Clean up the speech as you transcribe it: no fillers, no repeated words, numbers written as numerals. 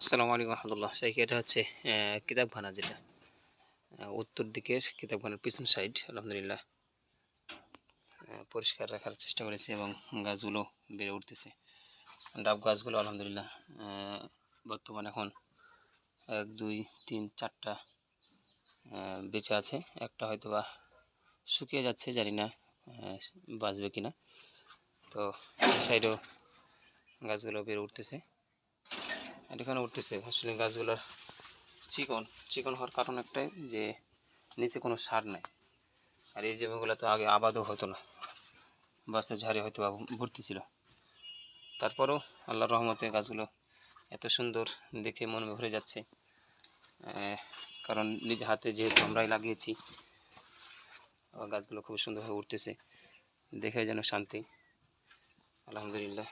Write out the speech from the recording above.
আসসালামু আলাইকুম রহমতুল্লাহ। শাইখ এটা হচ্ছে কিতাবখানা, যেটা উত্তর দিকের কিতাবখানার পিছন সাইড। আলহামদুলিল্লাহ পরিষ্কার রাখার চেষ্টা করেছি এবং গাছগুলো বেড়ে উঠতেছে। ডাব গাছগুলো আলহামদুলিল্লাহ বর্তমানে এখন 1 2 3 4টা বেঁচে আছে। একটা হয়তো বা শুকিয়ে যাচ্ছে, জানি না বাঁচবে কিনা। তো এই সাইডেও গাছগুলো বেড়ে উঠতেছে, এখানে উঠতেছে। আসলে গাছগুলোর চিকন চিকন হওয়ার কারণ একটাই যে নিচে কোনো সার নাই। আর এই জমিগুলো তো আগে আবাদও হতো না, বাসের ঝাড়ে হয়তো ভর্তি ছিল। তারপরেও আল্লাহর রহমতে গাছগুলো এত সুন্দর দেখে মন ভরে যাচ্ছে, কারণ নিজে হাতে যেহেতু আমরাই লাগিয়েছি। গাছগুলো খুব সুন্দরভাবে উঠতেছে, দেখে যেন শান্তি। আলহামদুলিল্লাহ।